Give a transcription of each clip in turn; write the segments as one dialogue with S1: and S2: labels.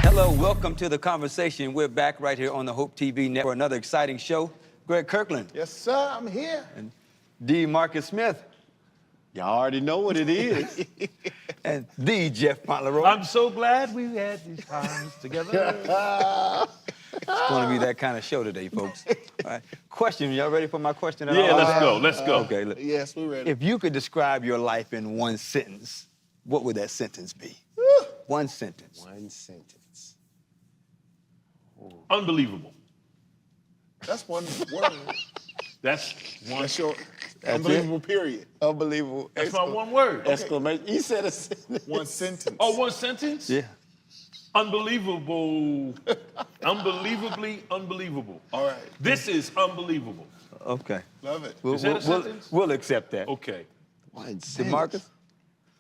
S1: Hello, welcome to The Conversation. We're back right here on the Hope TV network for another exciting show. Greg Kirkland.
S2: Yes, sir, I'm here.
S1: And D. Marcus Smith.
S3: Y'all already know what it is.
S1: And the Jeff Montleroy.
S4: I'm so glad we had these times together.
S1: It's going to be that kind of show today, folks. All right. Question, y'all ready for my question?
S4: Yeah, let's go.
S1: Okay, look.
S2: Yes, we're ready.
S1: If you could describe your life in one sentence, what would that sentence be? One sentence.
S3: One sentence.
S4: Unbelievable.
S2: That's one word.
S4: That's one.
S2: That's your unbelievable period.
S1: Unbelievable.
S4: That's my one word.
S3: Exclamation. He said a sentence.
S2: One sentence.
S4: Oh, one sentence?
S1: Yeah.
S4: Unbelievable. Unbelievably unbelievable.
S2: All right.
S4: This is unbelievable.
S1: Okay.
S2: Love it.
S4: Is that a sentence?
S1: We'll accept that.
S4: Okay.
S3: One
S1: Did
S3: sentence.
S1: Marcus?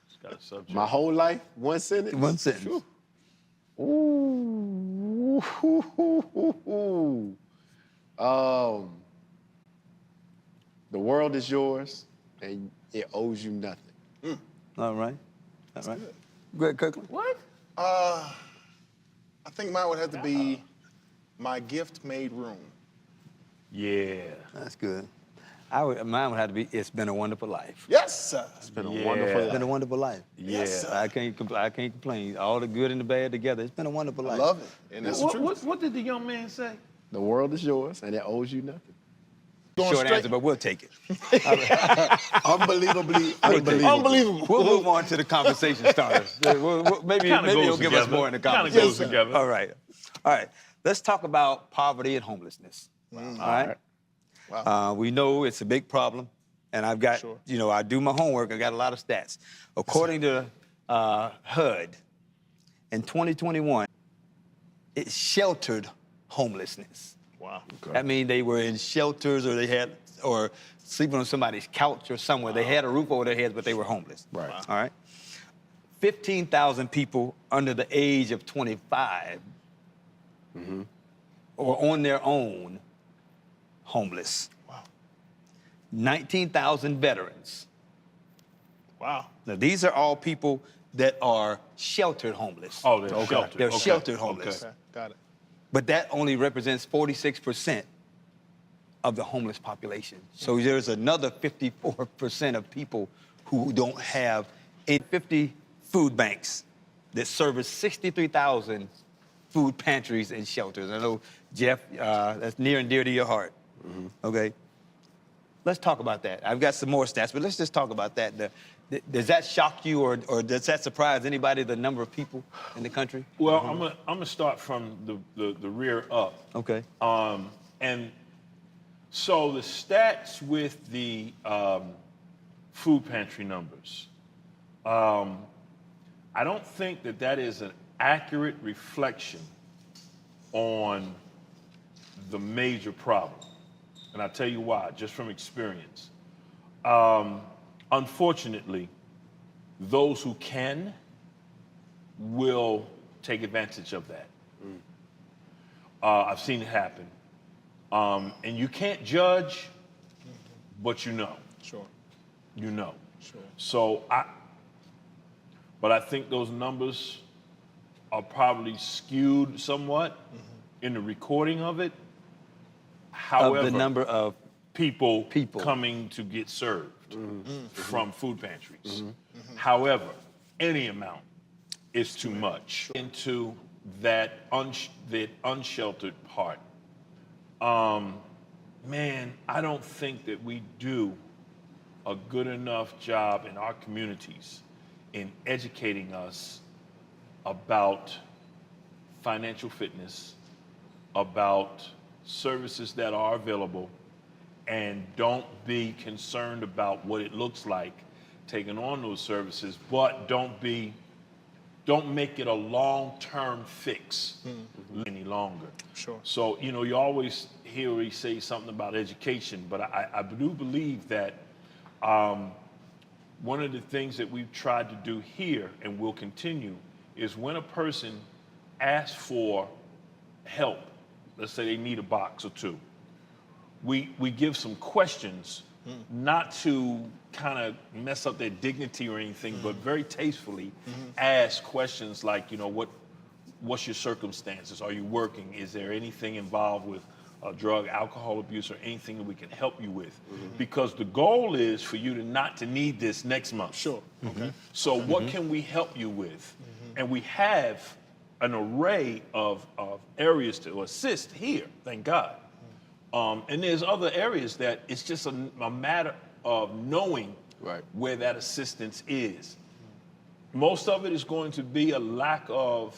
S4: It's got a subject.
S3: My whole life, one sentence?
S1: One sentence.
S3: Ooh. The world is yours, and it owes you nothing.
S1: All right. All right. Greg Kirkland?
S4: What?
S2: I think mine would have to be my gift made room.
S4: Yeah.
S1: That's good. Mine would have to be, it's been a wonderful life.
S2: Yes, sir.
S3: It's been a
S4: Yeah.
S3: wonderful
S1: It's
S3: life.
S1: been a wonderful life.
S4: Yeah.
S2: Yes, sir.
S1: I can't complain. All the good and the bad together. It's been a wonderful
S2: I
S1: life.
S2: love it. And that's the truth.
S4: What did the young man say?
S3: The world is yours, and it owes you nothing.
S2: Going
S1: Short
S2: straight-
S1: answer, but we'll take it.
S2: Unbelievably
S1: We'll take it.
S2: unbelievable.
S1: We'll move on to the conversation starter. Maybe
S4: Kinda
S1: he'll
S4: goes
S1: give us
S4: together.
S1: more in the
S4: Kinda
S1: conversation.
S4: goes together.
S1: All right. All right. Let's talk about poverty and homelessness. All right.
S2: Wow.
S1: We know it's a big problem, and I've got,
S2: Sure.
S1: I do my homework. I got a lot of stats. According to HUD, in 2021, it sheltered homelessness.
S2: Wow.
S1: That means they were in shelters or sleeping on somebody's couch or somewhere. They had a roof over their heads, but they were homeless.
S3: Right. Wow.
S1: All right. 15,000 people under the age of 25 or on their own homeless.
S2: Wow.
S1: 19,000 veterans.
S2: Wow.
S1: Now, these are all people that are sheltered homeless.
S4: Oh, they're sheltered.
S1: They're
S4: Okay.
S1: sheltered homeless.
S2: Okay. Got it.
S1: But that only represents 46% of the homeless population. So there's another 54% of people who don't have 50 food banks that service 63,000 food pantries and shelters. I know, Jeff, that's near and dear to your heart. Okay? Let's talk about that. I've got some more stats, but let's just talk about that. Does that shock you or does that surprise anybody, the number of people in the country?
S4: Well, I'm gonna start from the rear up.
S1: Okay.
S4: And so the stats with the food pantry numbers, I don't think that is an accurate reflection on the major problem. And I'll tell you why, just from experience. Unfortunately, those who can will take advantage of that. I've seen it happen. And you can't judge, but you know.
S2: Sure.
S4: You know.
S2: Sure.
S4: So but I think those numbers are probably skewed somewhat in the recording of it. However,
S1: Of the number of
S4: people
S1: People.
S4: coming to get served from food pantries. However, any amount is too much. Into that unsheltered part. Man, I don't think that we do a good enough job in our communities in educating us about financial fitness, about services that are available, and don't be concerned about what it looks like taking on those services, but don't make it a long-term fix any longer.
S2: Sure.
S4: So, you always hear me say something about education, but I do believe that one of the things that we've tried to do here and will continue is when a person asks for help, let's say they need a box or two, we give some questions, not to kind of mess up their dignity or anything, but very tastefully ask questions like, what's your circumstances? Are you working? Is there anything involved with drug, alcohol abuse, or anything that we can help you with? Because the goal is for you not to need this next month.
S2: Sure. Okay.
S4: So what can we help you with? And we have an array of areas to assist here, thank God. And there's other areas that it's just a matter of knowing where that assistance is. Most of it is going to be a lack of,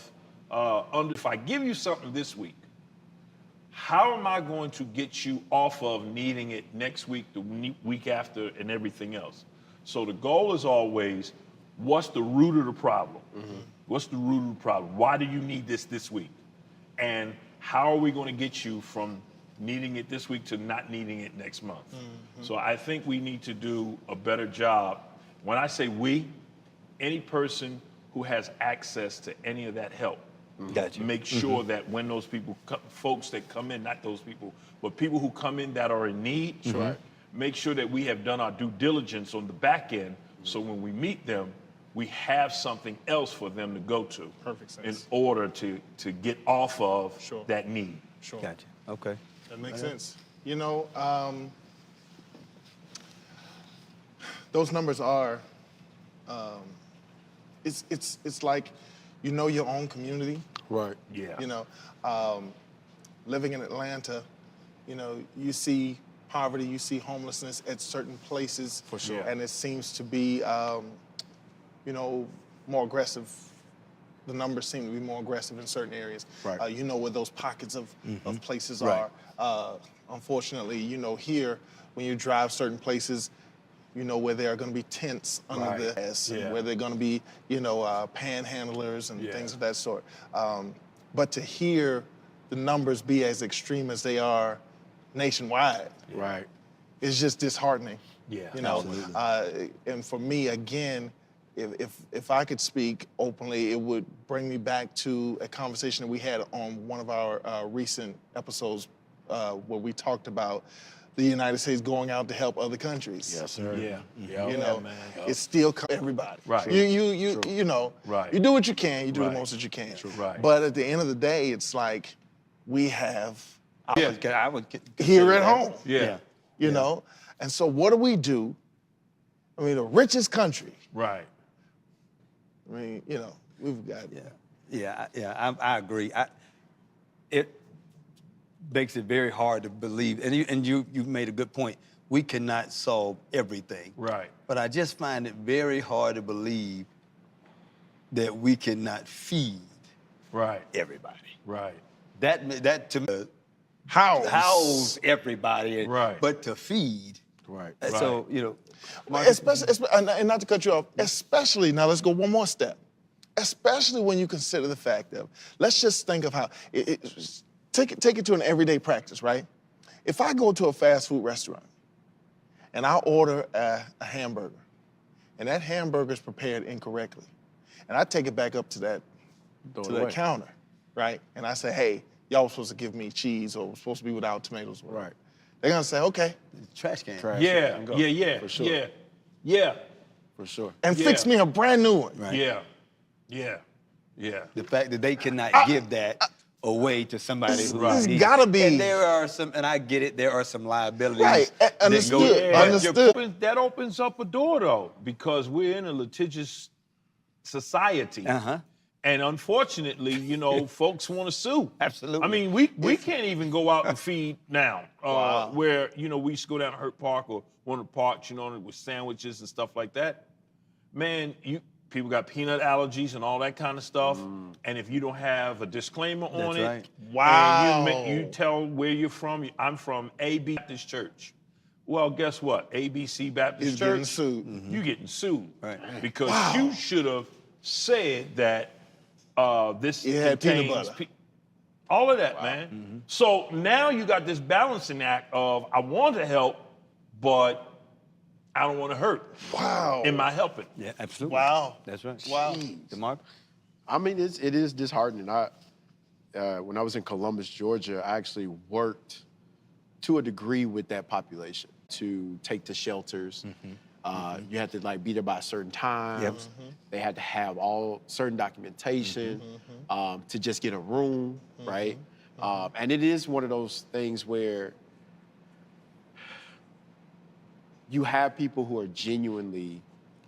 S4: if I give you something this week, how am I going to get you off of needing it next week, the week after, and everything else? So the goal is always, what's the root of the problem? What's the root of the problem? Why do you need this week? And how are we going to get you from needing it this week to not needing it next month? So I think we need to do a better job. When I say we, any person who has access to any of that help, make sure that when those people, folks that come in, not those people, but people who come in that are in need, make sure that we have done our due diligence on the back end, so when we meet them, we have something else for them to go to.
S2: Perfect sense.
S4: In order to get off of that need.
S2: Sure.
S1: Gotcha. Okay.
S2: That makes sense. Those numbers are, it's like, your own community.
S3: Right.
S4: Yeah.
S2: Living in Atlanta, you see poverty, you see homelessness at certain places.
S3: For sure.
S2: And it seems to be, more aggressive. The numbers seem to be more aggressive in certain areas.
S3: Right.
S2: Where those pockets of places
S1: Right.
S2: are. Unfortunately, here, when you drive certain places, where there are going to be tents under the S, and where there are going to be, panhandlers and things of that sort. But to hear the numbers be as extreme as they are nationwide,
S3: Right.
S2: is just disheartening.
S4: Yeah.
S2: And for me, again, if I could speak openly, it would bring me back to a conversation that we had on one of our recent episodes where we talked about the United States going out to help other countries.
S3: Yes, sir.
S4: Yeah. Man.
S2: It still comes everybody.
S4: Right.
S2: You do what you can, you do the most that you can.
S4: Right.
S2: But at the end of the day, it's like we have
S1: I would
S2: here at home.
S4: Yeah.
S2: You know? And so what do we do? I mean, the richest country.
S4: Right.
S2: I mean, we've got.
S1: I agree. It makes it very hard to believe, and you made a good point. We cannot solve everything.
S4: Right.
S1: But I just find it very hard to believe that we cannot feed everybody.
S4: Right.
S1: That to me
S2: House
S1: everybody.
S4: Right.
S1: But to feed.
S3: Right.
S1: So
S2: especially, and not to cut you off, especially, now let's go one more step. Especially when you consider the fact of, let's just think of how, take it to an everyday practice, right? If I go to a fast food restaurant and I order a hamburger, and that hamburger is prepared incorrectly, and I take it back up to that counter, right? And I say, hey, y'all were supposed to give me cheese, or it was supposed to be without tomatoes.
S3: Right.
S2: They're gonna say, okay.
S1: Trash can.
S4: Yeah.
S3: For sure.
S4: Yeah.
S3: For sure.
S2: And fix me a brand new one.
S1: Right.
S4: Yeah.
S1: The fact that they cannot give that away to somebody who
S2: There's
S1: needs
S2: gotta
S1: it.
S2: be.
S1: And there are some, and I get it, there are some liabilities.
S2: Right, understood. Understood.
S4: That opens up a door, though, because we're in a litigious society. And unfortunately, folks want to sue.
S1: Absolutely.
S4: I mean, we can't even go out and feed now. Where, we used to go down to Hurt Park or one of the parks, with sandwiches and stuff like that. Man, people got peanut allergies and all that kind of stuff. And if you don't have a disclaimer on it,
S1: right.
S2: Wow.
S4: and you tell where you're from. I'm from AB Baptist Church. Well, guess what? ABC Baptist
S2: He's
S4: Church.
S2: getting sued.
S4: You getting sued.
S1: Right.
S4: Because you should have said that this
S2: It had peanut
S4: contains
S2: butter.
S4: all of that, man. So now you got this balancing act of, I want to help, but I don't want to hurt.
S2: Wow.
S4: Am I helping?
S1: Yeah, absolutely.
S2: Wow.
S1: That's right.
S2: Wow.
S1: DeMar?
S3: I mean, it is disheartening. When I was in Columbus, Georgia, I actually worked to a degree with that population to take to shelters. You had to like be there by certain times. They had to have all certain documentation to just get a room, right? And it is one of those things where you have people who are genuinely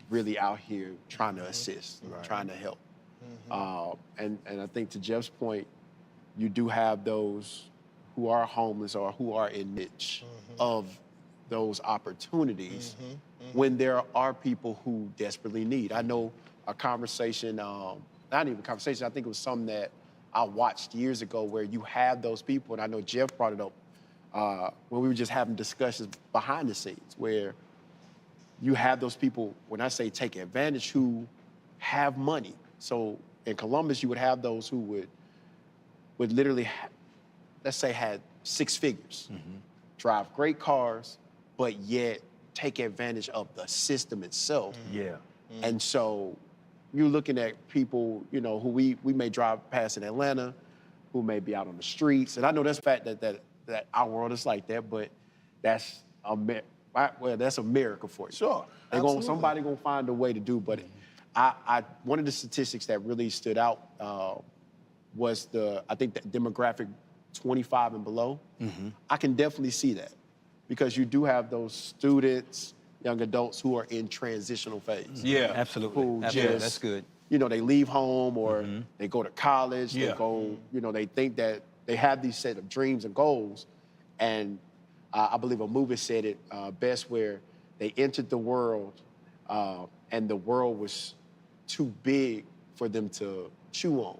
S3: really out here trying to assist, trying to help. And I think to Jeff's point, you do have those who are homeless or who are in niche of those opportunities when there are people who desperately need. I know a conversation, not even a conversation, I think it was something that I watched years ago where you have those people, and I know Jeff brought it up when we were just having discussions behind the scenes where you have those people, when I say take advantage, who have money. So in Columbus, you would have those who would literally, let's say, had 6 figures, drive great cars, but yet take advantage of the system itself. And so you're looking at people, you know, who we may drive past in Atlanta, who may be out on the streets. And I know that's a fact that our world is like that, but that's that's a miracle for you.
S2: Sure,
S3: Somebody gonna find a way to do. But one of the statistics that really stood out was I think the demographic 25 and below. I can definitely see that because you do have those students, young adults who are in transitional phase.
S1: Absolutely.
S3: Who
S1: Absolutely. That's good.
S3: You know, they leave home or they go to college. They go. You know, they think that they have these set of dreams and goals, and I believe a movie said it best, where they entered the world and the world was too big for them to chew on.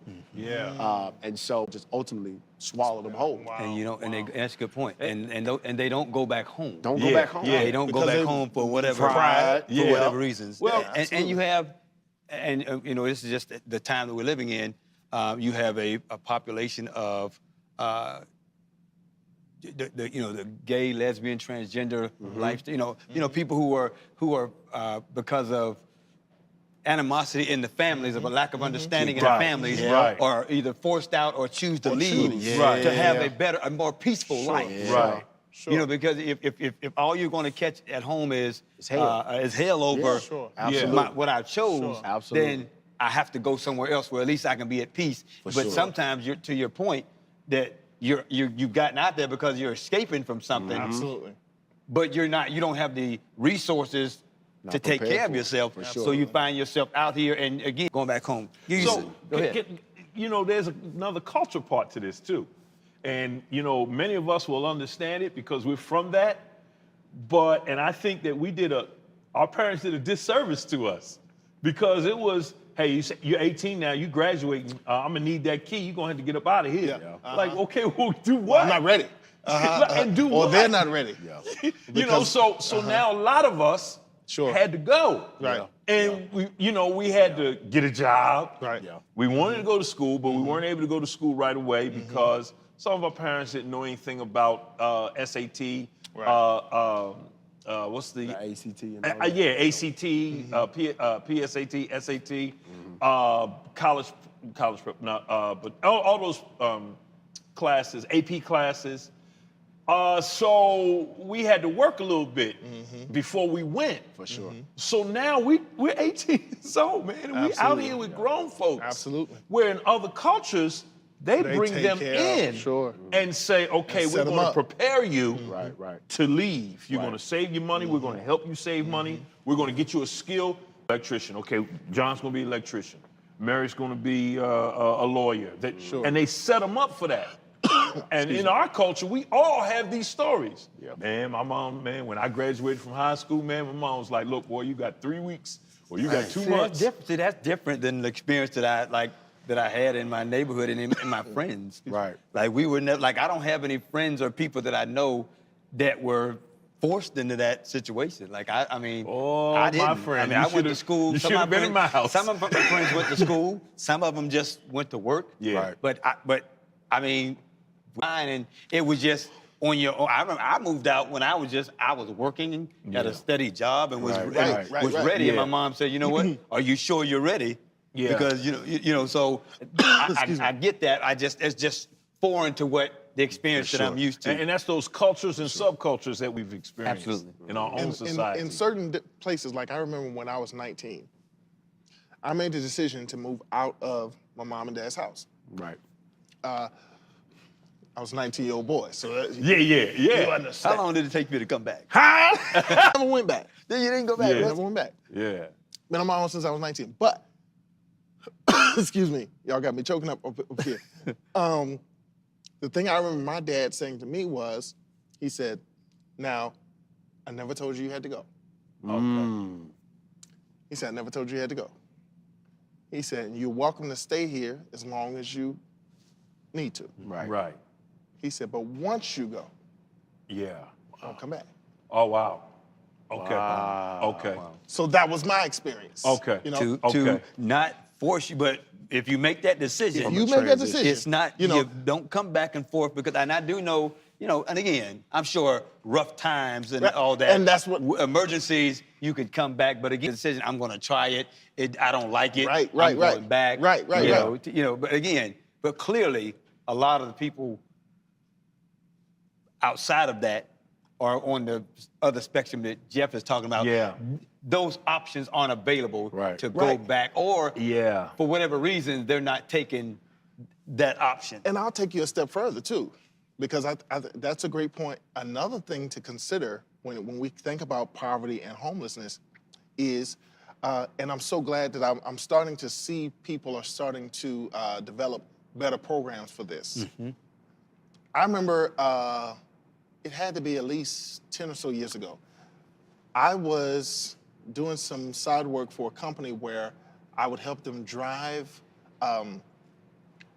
S3: And so just ultimately swallowed them whole.
S1: And that's a good point. And they don't go back home.
S3: Don't go back home.
S1: They don't go back home for whatever whatever reasons.
S2: Well,
S1: and you have, you know, this is just the time that we're living in. You have a population of the gay, lesbian, transgender lifestyle. You know, people who are because of animosity in the families, of a lack of understanding in the families, are either forced out or choose to leave to have a more peaceful life.
S2: Sure.
S1: You know, because if all you're going to catch at home is hell over what I chose, then I have to go somewhere else where at least I can be at peace. But sometimes, to your point, that you've gotten out there because you're escaping from something.
S2: Absolutely.
S1: But you don't have the resources to take care of yourself. So you find yourself out here and again going back home.
S4: So,
S1: go ahead.
S4: you know, there's another culture part to this too. And, you know, many of us will understand it because we're from that. And I think that our parents did a disservice to us because it was, hey, you're 18 now, you graduating, I'm gonna need that key, you're gonna have to get up out of here. Like, okay, well, do what?
S2: I'm not ready.
S4: And do what?
S2: Or they're not ready.
S4: You know, so now a lot of us had to go.
S2: Right.
S4: And we had to get a job.
S2: Right.
S4: We wanted to go to school, but we weren't able to go to school right away because some of our parents didn't know anything about SAT. What's the
S3: ACT and all that.
S4: ACT, PSAT, SAT, college prep, but all those classes, AP classes. So we had to work a little bit before we went.
S3: For sure.
S4: So now we're 18 years old, man, and we out here with grown folks.
S2: Absolutely.
S4: Where in other cultures, they bring
S2: take
S4: them
S2: care
S4: in
S2: of,
S4: and say, okay,
S2: And
S4: we're
S2: set 'em
S4: going to
S2: up.
S4: prepare you
S3: Right.
S4: to leave. You're going to save your money. We're going to help you save money. We're going to get you a skill. Electrician. Okay, John's going to be an electrician. Mary's going to be a lawyer. And they set them up for that. And in our culture, we all have these stories. Man, my mom, when I graduated from high school, my mom was like, look, boy, you got 3 weeks or you got 2 months.
S1: That's different than the experience that I had in my neighborhood and in my friends.
S3: Right.
S1: Like we were never, I don't have any friends or people that I know that were forced into that situation. Like I mean, I didn't.
S4: My friend,
S1: I went to school.
S4: You
S1: Some
S4: should
S1: of
S4: have been in my house.
S1: Some of my friends went to school. Some of them just went to work.
S3: Right.
S1: But I mean, mine, and it was just on your own. I remember I moved out when I was working at a steady job and was ready. And my mom said, you know what? Are you sure you're ready? Because you know. So I get that. It's just foreign to what the experience that I'm used to.
S4: And that's those cultures and subcultures that we've experienced
S1: Absolutely.
S4: in our own society.
S2: In certain places, like I remember when I was 19, I made the decision to move out of my mom and dad's house.
S3: Right.
S2: I was a 19-year-old boy, so
S4: Yeah.
S2: you understand.
S1: How long did it take you to come back?
S2: I never went back.
S1: Then you didn't go back.
S2: I
S4: Yeah.
S2: never went back.
S4: Yeah.
S2: Been on my own since I was 19. But, excuse me, y'all got me choking up here. The thing I remember my dad saying to me was, he said, now, I never told you you had to go.
S3: Mm.
S2: He said, I never told you you had to go. He said, you're welcome to stay here as long as you need to.
S4: Right.
S2: He said, but once you go,
S4: Yeah.
S2: don't come back.
S4: Oh, wow. Okay.
S3: Wow.
S4: Okay.
S2: So that was my experience.
S4: Okay.
S2: You know,
S1: To not force you, but if you make that decision,
S2: if you make that decision,
S1: it's not,
S2: you know,
S1: you don't come back and forth because, and I do know, and again, I'm sure rough times and
S2: Right,
S1: all that.
S2: and that's what-
S1: emergencies, you could come back, but again, the decision, I'm going to try it. I don't like it.
S2: Right,
S1: I'm going back.
S2: Right.
S1: But again, but clearly, a lot of the people outside of that are on the other spectrum that Jeff is talking about.
S4: Yeah.
S1: Those options aren't available
S3: Right.
S1: to go
S2: Right.
S1: back, or
S4: Yeah.
S1: for whatever reason, they're not taking that option.
S2: And I'll take you a step further too, because that's a great point. Another thing to consider when we think about poverty and homelessness is, and I'm so glad that I'm starting to see people are starting to develop better programs for this. I remember it had to be at least 10 or so years ago. I was doing some side work for a company where I would help them drive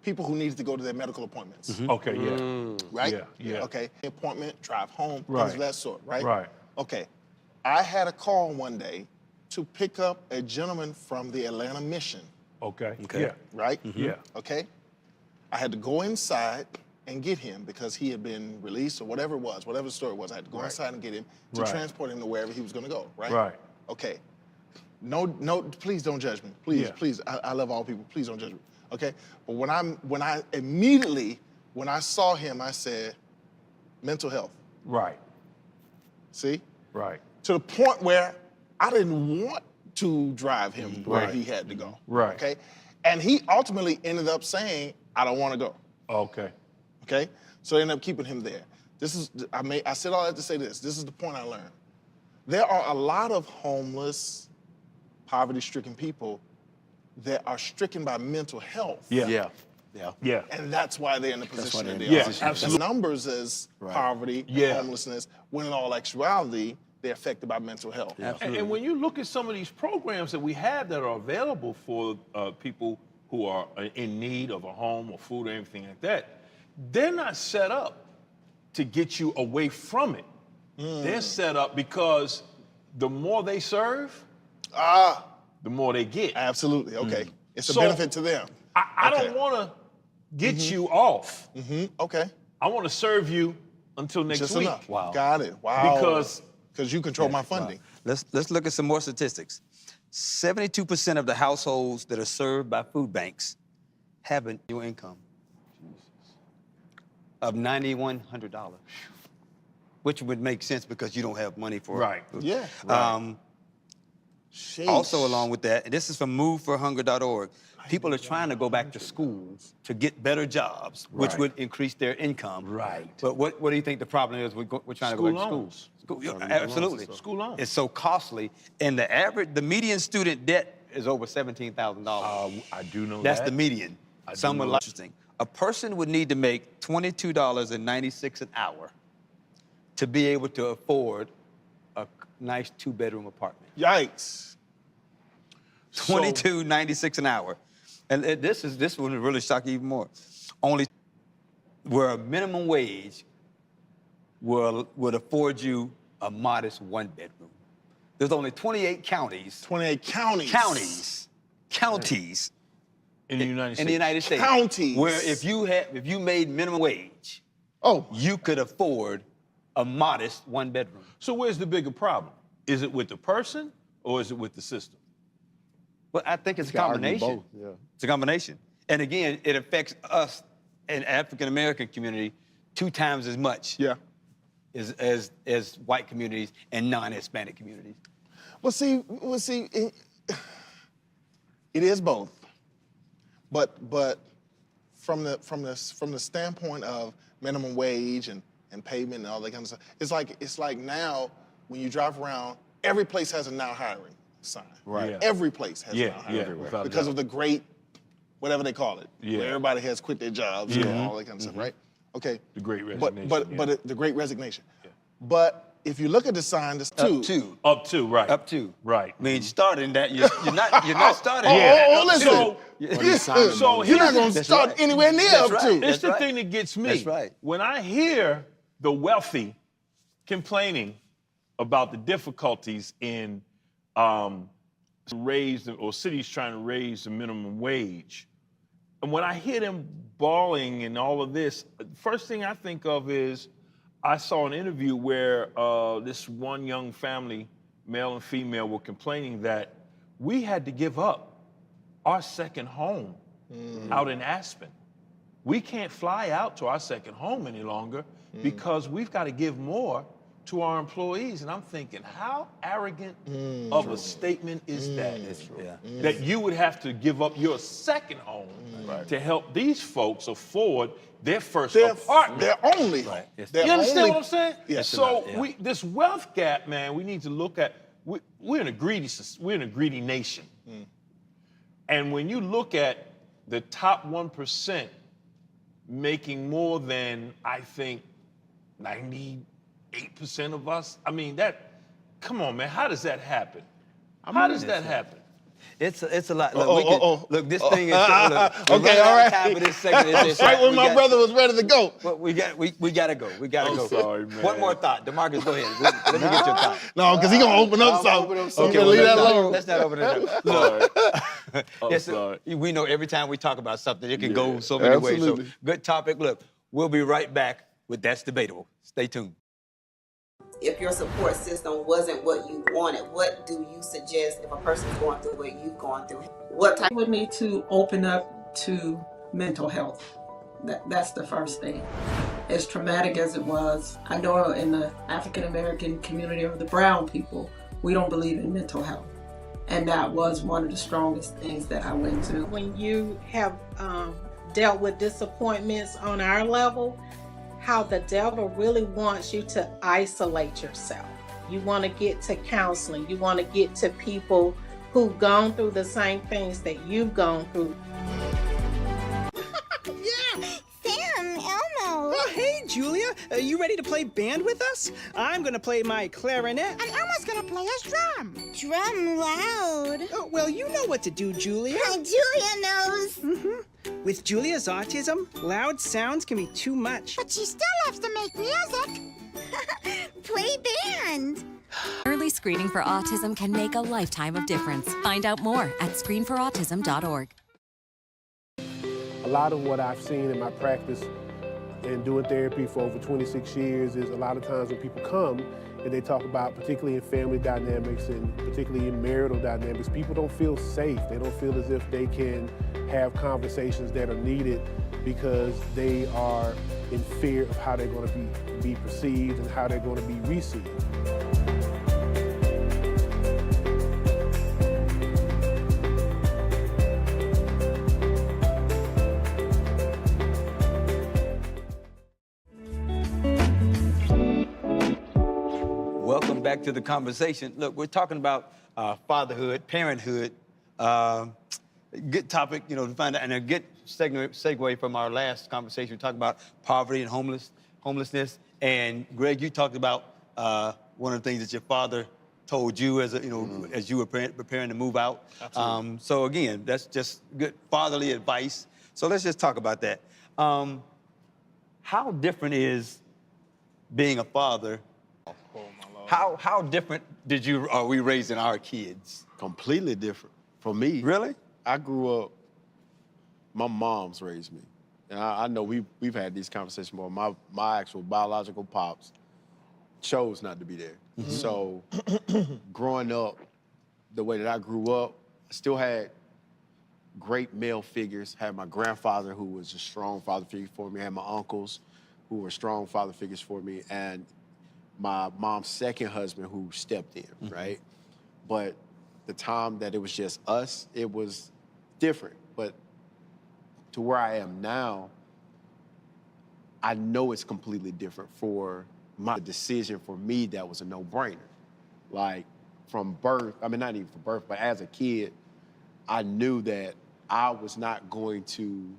S2: people who needed to go to their medical appointments,
S4: Okay. Yeah.
S2: right?
S4: Yeah.
S2: Okay, appointment, drive home,
S4: Right.
S2: things of that sort, right?
S4: Right.
S2: Okay, I had a call one day to pick up a gentleman from the Atlanta Mission,
S4: Okay.
S1: Okay.
S4: Yeah.
S2: right?
S4: Yeah.
S2: Okay, I had to go inside and get him because he had been released or whatever it was, whatever the story was. I had to go inside and get him to
S4: Right.
S2: transport him to wherever he was going to go, right?
S4: Right.
S2: Okay. No, please don't judge me. Please,
S4: Yeah.
S2: please. I love all people. Please don't judge me. Okay. But when I immediately, when I saw him, I said, mental health.
S4: Right.
S2: See?
S4: Right.
S2: To the point where I didn't want to drive him where
S4: Right.
S2: he had to go.
S4: Right.
S2: Okay. And he ultimately ended up saying, I don't want to go.
S4: Okay.
S2: Okay? So I ended up keeping him there. I said all that to say this. This is the point I learned. There are a lot of homeless, poverty-stricken people that are stricken by mental health.
S4: Yeah. Yeah.
S2: And that's why they're in the position
S3: they're
S2: that
S3: in
S2: they
S3: the
S2: are.
S4: position. Yeah, absolutely.
S2: The numbers as poverty,
S4: Yeah.
S2: homelessness, when in all actuality, they're affected by mental health.
S4: And when you look at some of these programs that we have that are available for people who are in need of a home or food or anything like that, they're not set up to get you away from it. They're set up because the more they serve, the more they get.
S2: Absolutely. Okay. It's a
S4: So,
S2: benefit to them.
S4: I
S2: Okay.
S4: don't want to get you off.
S2: Okay.
S4: I want to serve you until next
S2: Just
S4: week.
S2: enough.
S1: Wow.
S2: Got it. Wow.
S4: Because
S2: you control my funding.
S1: Let's look at some more statistics. 72% of the households that are served by food banks have an annual income of $9,100, which would make sense because you don't have money for
S4: Right.
S1: food.
S2: Yeah. Sheesh.
S1: Also, along with that, and this is from moveforhunger.org, people are trying to go back to school to get better jobs, which
S4: Right.
S1: would increase their income.
S4: Right.
S1: But what do you think the problem is? We're trying to go back to school.
S4: loans.
S1: Absolutely.
S4: School loans.
S1: It's so costly, and the median student debt is over $17,000.
S4: I do know
S1: That's
S4: that.
S1: the median.
S4: I do
S1: Someone
S4: know
S1: like interesting. A person would need to make $22.96 an hour to be able to afford a nice 2-bedroom apartment.
S2: Yikes.
S1: $22.96 an hour. And this one will really shock you even more. Only where a minimum wage would afford you a modest 1-bedroom. There's only 28 counties.
S2: 28 counties.
S1: Counties
S4: in the United States.
S1: in the United States.
S2: Counties.
S1: Where if you made minimum wage,
S2: Oh,
S1: you could afford a modest 1-bedroom.
S4: So where's the bigger problem? Is it with the person or is it with the system?
S1: But I think it's a
S3: Gotta argue
S1: combination.
S3: both, yeah.
S1: It's a combination. And again, it affects us in African American community 2 times as much
S2: Yeah.
S1: as white communities and non-Hispanic communities.
S2: Well, see, it is both. But from the standpoint of minimum wage and payment and all that kind of stuff, it's like now when you drive around, every place has a now hiring sign.
S3: Right.
S4: Yeah.
S2: Every place has a now hiring
S4: Yeah, without
S2: because
S4: doubt.
S2: of the great, whatever they call it,
S4: Yeah.
S2: where everybody has quit their jobs and all that kind of stuff, right? Okay.
S4: The Great
S2: But
S4: Resignation,
S2: the Great Resignation. But if you look at the sign, there's two.
S1: Up to.
S4: Up to, right.
S1: Up to.
S4: Right.
S1: I mean, starting that, you're not starting.
S2: Listen.
S4: So,
S3: So
S2: You're not going to
S1: That's
S2: start
S1: right.
S2: anywhere near
S1: That's
S2: up
S1: right.
S2: to.
S4: it's
S1: That's
S4: the
S1: right.
S4: thing that gets me.
S1: That's right.
S4: When I hear the wealthy complaining about the difficulties in cities trying to raise the minimum wage, and when I hear them bawling and all of this, first thing I think of is I saw an interview where this one young family, male and female, were complaining that we had to give up our second home out in Aspen. We can't fly out to our second home any longer because we've got to give more to our employees. And I'm thinking, how arrogant of a statement is that?
S1: Yeah.
S4: That you would have to give up your second home to help these folks afford their first apartment.
S2: They're only.
S1: Right. Yes.
S2: They're
S4: You understand
S2: only-
S4: what I'm saying?
S2: Yes.
S4: So
S1: Yeah.
S4: this wealth gap, man, we need to look at. We're in a greedy nation, and when you look at the top 1% making more than I think 98% of us, I mean come on, man, how does that happen? How does that happen?
S1: It's a lot. Look, look, this thing is look,
S2: Okay, all right.
S1: Time for this segment. It's
S2: Right when my brother was ready to go.
S1: Well, we gotta go. We gotta
S4: I'm
S1: go.
S4: sorry, man.
S1: One more thought, DeMarcus. Go ahead. Let me get your thought.
S2: No, because he's going to open up something. So
S1: Okay,
S2: leave that
S1: let's
S2: alone.
S1: let's not open it up.
S4: Sorry.
S1: Yes,
S4: sorry.
S1: we know every time we talk about something, it can go so many ways. So
S2: Absolutely.
S1: good topic. Look, we'll be right back with That's Debatable. Stay tuned.
S5: If your support system wasn't what you wanted, what do you suggest if a person's going through what you've gone through? What type?
S6: Would need to open up to mental health. That's the first thing. As traumatic as it was, I know in the African American community of the brown people, we don't believe in mental health. And that was one of the strongest things that I went to.
S7: When you have dealt with disappointments on our level, how the devil really wants you to isolate yourself. You want to get to counseling. You want to get to people who've gone through the same things that you've gone through.
S8: Sam, Elmo.
S9: Oh, hey, Julia. Are you ready to play band with us? I'm going to play my clarinet.
S8: And Elmo's gonna play his drum. Drum loud.
S9: Oh, well, you know what to do, Julia.
S8: Julia knows.
S9: With Julia's autism, loud sounds can be too much.
S8: But she still loves to make music. Play band.
S10: Early screening for autism can make a lifetime of difference. Find out more at screenforautism.org.
S11: A lot of what I've seen in my practice and doing therapy for over 26 years is a lot of times when people come and they talk about, particularly in family dynamics and particularly in marital dynamics, people don't feel safe. They don't feel as if they can have conversations that are needed because they are in fear of how they're going to be perceived and how they're going to be received.
S1: Welcome back to the conversation. Look, we're talking about fatherhood, parenthood. Good topic, to find out, and a good segue from our last conversation. We talked about poverty and homelessness. And Greg, you talked about one of the things that your father told you as as you were preparing to move out.
S2: Absolutely.
S1: So again, that's just good fatherly advice. So let's just talk about that. How different is being a father? How different are we raising our kids?
S3: Completely different. For me,
S1: Really?
S3: I grew up, my mom's raised me. And I know we've had these conversations before. My actual biological pops chose not to be there.
S1: Mm-hmm.
S3: So growing up, the way that I grew up, I still had great male figures. Had my grandfather, who was a strong father figure for me. Had my uncles. who were strong father figures for me, and my mom's second husband who stepped in, right? But the time that it was just us, it was different. But to where I am now, I know it's completely different. For my decision for me, that was a no-brainer. Like from birth, I mean, not even from birth, but as a kid, I knew that I was not going to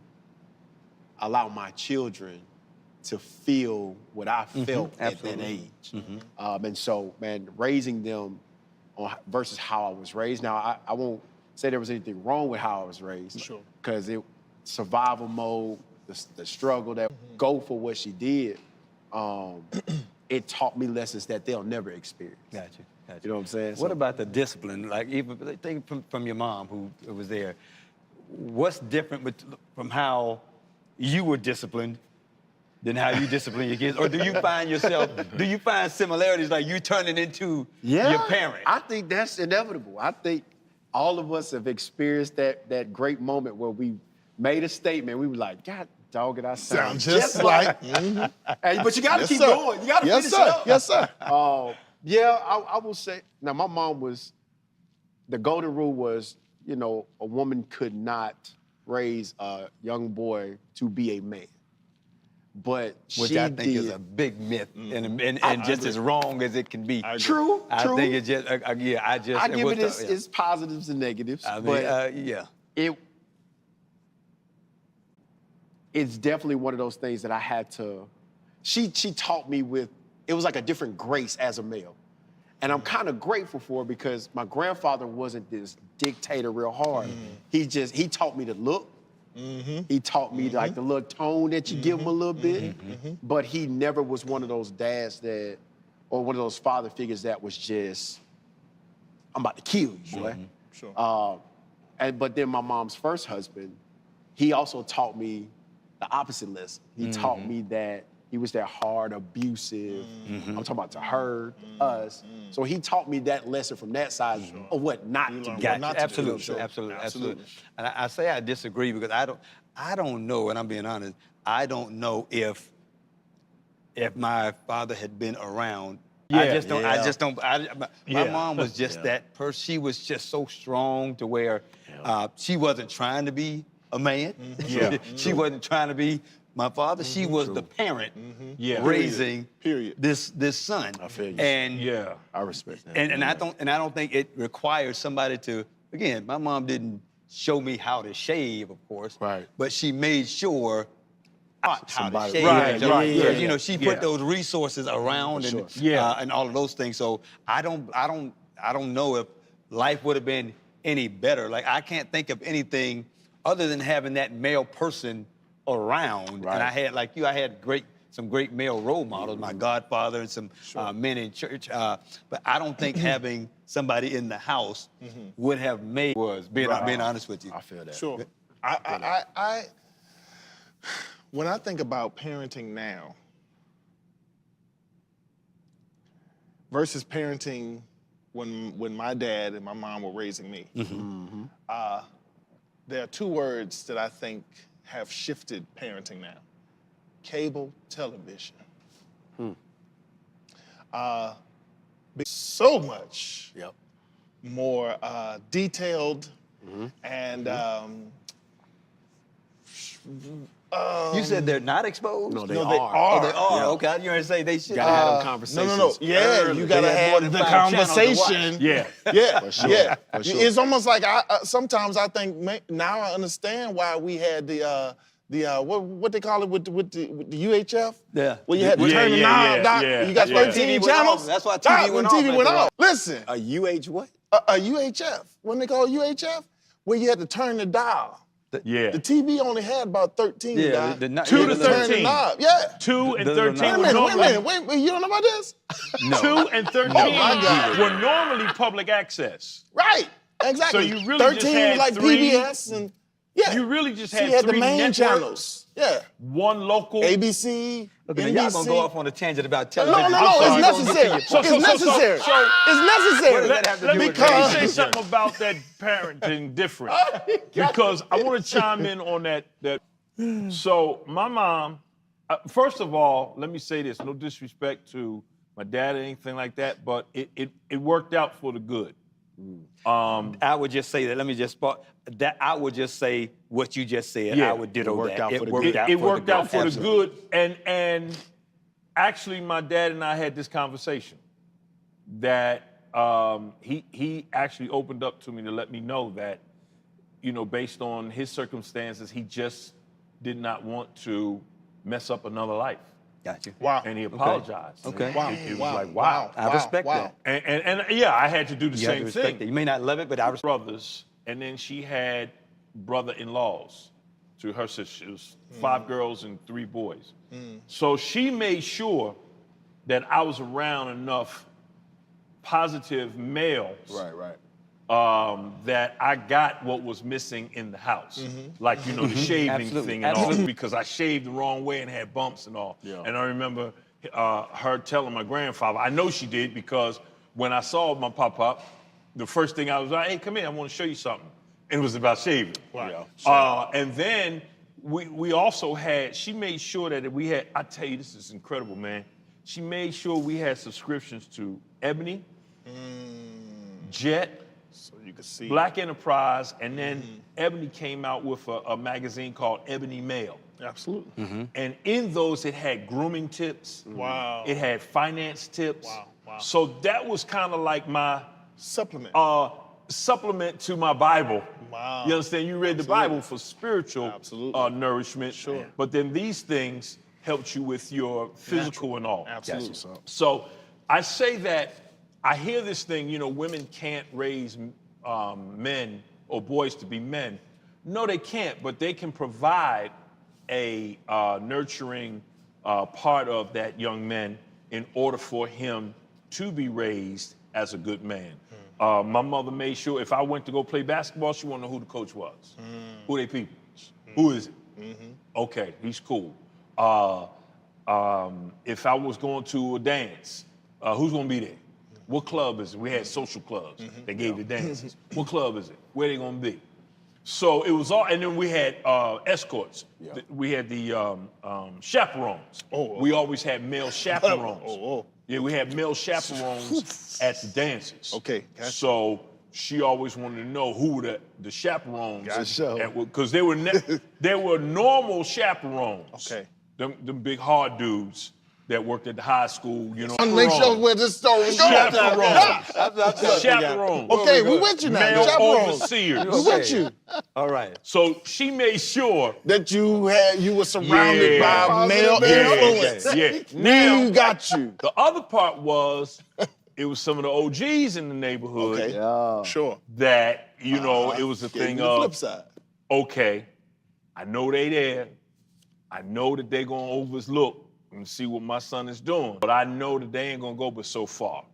S3: allow my children to feel what I felt at that age. And so, man, raising them versus how I was raised. Now, I won't say there was anything wrong with how I was raised.
S2: Sure.
S3: Because it survival mode, the struggle that go for what she did, it taught me lessons that they'll never experience.
S1: Gotcha.
S3: You know what I'm saying?
S1: What about the discipline? Like, even think from your mom who was there. What's different from how you were disciplined than how you discipline your kids? Or do you find similarities, like you turning into your parent?
S3: I think that's inevitable. I think all of us have experienced that great moment where we made a statement. We were like, God dog it, I sound just like. Hey, but you got to keep going. You got to finish it up.
S2: Yes, sir.
S3: Yeah, I will say. Now, my mom was. The golden rule was, you know, a woman could not raise a young boy to be a man. But
S1: which I think is a big myth and just as wrong as it can be.
S3: True.
S1: I think it's just, I
S3: give it its positives and negatives.
S1: I mean,
S3: but it's definitely one of those things that I had to. She taught me it was like a different grace as a male. And I'm kind of grateful for it because my grandfather wasn't this dictator real hard. He taught me to look. He taught me like the little tone that you give him a little bit. But he never was one of those dads or one of those father figures that was just, I'm about to kill you, right?
S2: Sure.
S3: But then my mom's first husband, he also taught me the opposite lesson. He taught me that he was that hard, abusive. I'm talking about to her, us. So he taught me that lesson from that side of what not to do.
S1: Absolutely. And I say I disagree because I don't know, and I'm being honest, I don't know if my father had been around. My mom was just that person. She was just so strong to where she wasn't trying to be a man. She wasn't trying to be my father. She was the parent raising this son.
S3: I feel you.
S1: And
S3: I respect that.
S1: And I don't think it requires somebody to. Again, my mom didn't show me how to shave, of course.
S3: Right.
S1: But she made sure how to shave.
S3: Right.
S1: You know, she put those resources around and all of those things. So I don't know if life would have been any better. Like, I can't think of anything other than having that male person around.
S3: Right.
S1: And I had, like you, I had some great male role models, my godfather and some men in church. But I don't think having somebody in the house would have made being honest with you.
S3: I feel that.
S2: Sure. When I think about parenting now versus parenting when my dad and my mom were raising me, there are two words that I think have shifted parenting now. Cable television. So much more detailed and
S1: you said they're not exposed?
S3: No, they
S2: are.
S1: Oh, they are. Okay, I was going to say they should.
S3: You gotta have them conversations.
S2: No. Yeah, you gotta have the conversation.
S4: Yeah.
S2: For sure.
S3: For sure.
S2: It's almost like sometimes I think now I understand why we had the what they call it with the UHF.
S1: Yeah.
S2: Where you had to turn the knob down. You got 13 channels.
S1: That's why TV
S2: when
S1: went
S2: TV
S1: off.
S2: went off. Listen,
S3: A UH what?
S2: a UHF. What they call UHF? Where you had to turn the dial. The TV only had about 13 dials.
S4: 2 to
S2: Turn the
S4: 13.
S2: knob. Yeah.
S4: 2 and
S1: Wait a
S4: 13
S1: minute,
S4: were normally.
S2: Wait, you don't know about this?
S1: No.
S4: 2 and 13
S2: God.
S4: were normally public access.
S2: Right. Exactly.
S4: So you really
S2: 13
S4: just had
S2: was like
S4: 3
S2: PBS and
S4: You really just
S2: so
S4: had
S2: you had the
S4: 3
S2: main
S4: networks,
S2: channels. Yeah.
S4: one local.
S2: ABC,
S1: Okay,
S2: NBC.
S1: y'all gonna go off on a tangent about
S2: No,
S1: television.
S2: it's necessary. It's necessary. It's necessary.
S1: What does that have to
S4: Let
S1: do
S4: me
S1: with
S4: say something about that parenting different, because I want to chime in on that. So my mom, First of all, let me say this. No disrespect to my dad or anything like that, but it worked out for the good.
S1: I would just say that. Let me just that. I would just say what you just said.
S4: Yeah,
S1: I would ditto
S3: it worked
S1: that.
S3: out for the
S1: worked
S3: good.
S1: out
S4: It
S1: for
S4: worked
S1: the
S4: out for the
S1: Absolutely.
S4: good. And actually, my dad and I had this conversation that he actually opened up to me to let me know that, you know, based on his circumstances, he just did not want to mess up another life.
S1: Got you.
S2: Wow.
S4: And he apologized.
S1: Okay.
S2: Wow.
S4: It was
S2: wow.
S4: like, wow.
S1: I respect that.
S4: And yeah, I had to do the
S1: You have to
S4: same
S1: respect
S4: thing.
S1: that. You may not love it, but I respect.
S4: Brothers, and then she had brother-in-laws to her sister. It was 5 girls and 3 boys. So she made sure that I was around enough positive males
S2: Right.
S4: that I got what was missing in the house. Like, you know, the shaving
S1: Absolutely.
S4: thing and all,
S1: Absolutely.
S4: because I shaved the wrong way and had bumps and all.
S3: Yeah.
S4: And I remember her telling my grandfather, I know she did, because when I saw my pop-up, the first thing I was like, hey, come here, I want to show you something. And it was about shaving.
S2: Wow.
S4: And then we also had, she made sure that we had, I tell you, this is incredible, man. She made sure we had subscriptions to Ebony, Jet,
S2: So you can see.
S4: Black Enterprise, and then Ebony came out with a magazine called Ebony Mail.
S2: Absolutely.
S4: And in those, it had grooming tips.
S2: Wow.
S4: It had finance tips.
S2: Wow.
S4: So that was kind of like my
S2: Supplement.
S4: supplement to my Bible.
S2: Wow.
S4: You understand? You read the Bible for spiritual
S2: Absolutely.
S4: nourishment.
S2: Sure.
S4: But then these things helped you with your physical and all.
S2: Absolutely.
S4: So I say that I hear this thing, you know, women can't raise men or boys to be men. No, they can't, but they can provide a nurturing part of that young man in order for him to be raised as a good man. My mother made sure if I went to go play basketball, she wanted to know who the coach was. Who they people? Who is it? Okay, he's cool. If I was going to a dance, who's gonna be there? What club is it? We had social clubs. They gave the dances. What club is it? Where they gonna be? So it was all, and then we had escorts. We had the chaperones. We always had male chaperones. Yeah, we had male chaperones at the dances.
S2: Okay, gotcha.
S4: So she always wanted to know who were the chaperones.
S2: Gotcha.
S4: Because they were there were normal chaperones.
S2: Okay.
S4: Them big hard dudes that worked at the high school, you know.
S2: Make sure where this story is going.
S4: Chaperones. Chaperones.
S2: Okay, we with you now.
S4: Male
S2: Chaperones.
S4: overseers.
S2: We with you.
S1: All right.
S4: So she made sure
S2: That you were surrounded by male influence.
S4: Yeah. Now
S2: We got you.
S4: the other part was it was some of the OGs in the neighborhood
S2: Okay. Sure.
S4: that, you know, it was a
S2: Gave
S4: thing
S2: you the
S4: of,
S2: flip side.
S4: okay, I know they there. I know that they gonna overlook and see what my son is doing, but I know that they ain't gonna go but so far.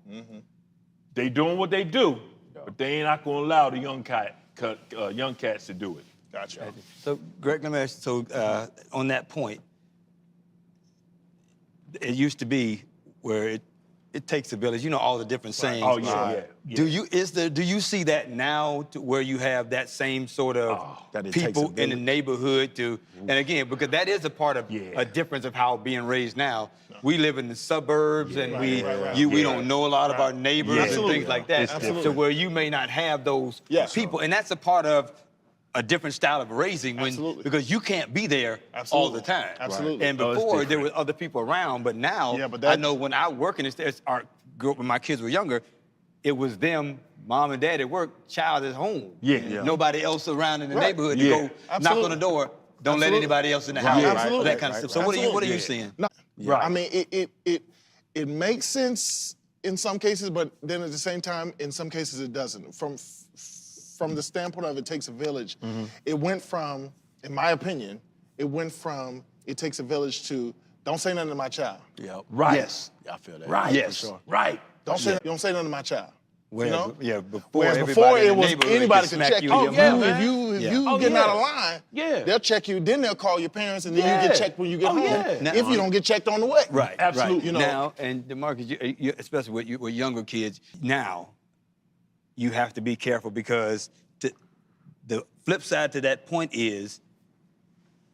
S4: They doing what they do, but they ain't not gonna allow the young cats to do it.
S2: Gotcha.
S1: So, Greg, let me ask you, so on that point, it used to be where it takes a village. You know all the different sayings.
S4: Oh, yeah.
S1: Do you see that now to where you have that same sort of
S3: That it takes a
S1: people in the
S3: village.
S1: neighborhood to, and again, because that is a part of a difference of how being raised now. We live in the suburbs and we don't know a lot of our neighbors and
S2: Absolutely.
S1: things like that.
S2: Absolutely.
S1: So where you may not have those people, and that's a part of a different style of raising
S2: Absolutely.
S1: because you can't be there all
S2: Absolutely.
S1: the time.
S2: Absolutely.
S1: And
S4: No, it's
S1: before there
S4: different.
S1: were other people around, but now
S2: Yeah, but
S1: I
S2: that-
S1: know when I work in this, when my kids were younger, it was them, mom and dad at work, child at home.
S4: Yeah.
S1: Nobody else around in the
S2: Right.
S1: neighborhood
S4: Yeah.
S1: to go knock
S2: Absolutely.
S1: on the door. Don't let
S2: Absolutely.
S1: anybody else in the
S2: Right.
S1: house.
S2: Yeah, absolutely.
S1: That kind of stuff. So what are you seeing?
S2: No,
S4: Right.
S2: I mean, it makes sense in some cases, but then at the same time, in some cases it doesn't. From the standpoint of it takes a village, it went from, in my opinion, it takes a village to don't say nothing to my child.
S3: Yep.
S4: Right.
S1: Yes.
S3: I feel that.
S4: Right.
S1: Yes.
S3: For sure.
S4: Right.
S2: Don't say nothing to my child.
S1: Where,
S2: You know?
S1: before
S2: Whereas
S1: everybody
S2: before
S1: in
S2: it
S1: the
S2: was
S1: neighborhood
S2: anybody
S1: could
S2: could
S1: smack
S2: check
S1: you
S2: you.
S1: in your
S4: yeah,
S1: mouth.
S4: man.
S2: If
S1: Yeah.
S2: you
S4: Oh,
S2: getting
S4: yeah.
S2: out of line,
S4: Yeah.
S2: they'll check you. Then they'll call your parents, and then you
S4: Yeah.
S2: get checked when you get
S4: Oh,
S2: home.
S4: yeah.
S2: If you don't get checked on the way.
S1: Right,
S4: Absolutely.
S1: Right.
S2: You know-
S1: Now, and DeMarcus, you, especially with younger kids, now you have to be careful because the flip side to that point is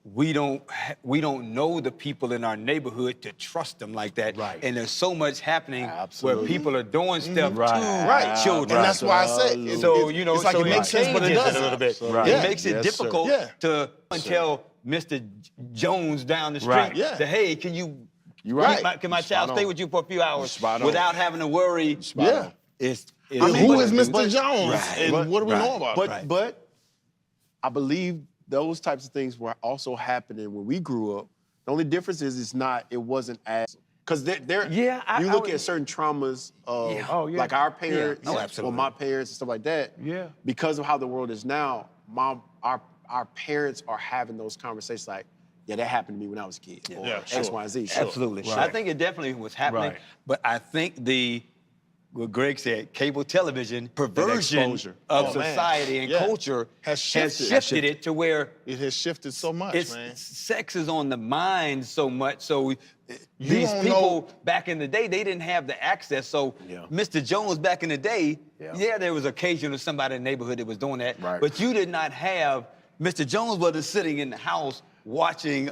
S1: we don't know the people in our neighborhood to trust them like that.
S3: Right.
S1: And there's so much happening
S3: Absolutely.
S1: where people are doing stuff
S2: Right.
S1: to children.
S2: And that's why I said
S1: So, you know,
S2: it's like
S1: so
S2: it makes sense, but it
S1: changes
S2: doesn't.
S1: a little bit.
S3: Right.
S1: It
S2: Yeah.
S1: makes it
S3: Yes,
S1: difficult
S2: sir.
S1: to tell Mr. Jones down the street
S3: Right.
S2: Yeah.
S1: that, hey, can you
S3: You're right.
S1: can my
S3: You're
S1: child
S3: spot
S1: stay
S3: on.
S1: with you for a few hours
S3: Spot on.
S1: without having to worry?
S2: Yeah.
S1: It's
S2: I mean, who is Mr.
S3: but-
S2: Jones?
S1: Right.
S2: And what do we know about him?
S3: But I believe those types of things were also happening when we grew up. The only difference is it wasn't as, because you look at certain traumas of like our parents,
S1: Oh,
S3: or
S1: absolutely.
S3: my parents and stuff like that.
S4: Yeah.
S3: Because of how the world is now, our parents are having those conversations like, yeah, that happened to me when I was a kid. Or X, Y, and Z. Sure.
S1: Absolutely.
S4: Right.
S1: I think it definitely was happening,
S4: Right.
S1: but I think what Greg said, cable television perversion
S3: exposure.
S1: of
S2: Oh, man.
S1: society and
S2: Yeah.
S1: culture
S2: Has
S1: has
S2: shifted.
S1: shifted it to where
S2: It has shifted so much, man.
S1: sex is on the mind so much. So these
S2: don't
S1: people back in the day, they didn't have the access. So
S3: Yeah.
S1: Mr. Jones back in the day,
S3: Yeah.
S1: there was occasionally somebody in the neighborhood that was doing that,
S3: Right.
S1: but you did not have, Mr. Jones wasn't sitting in the house watching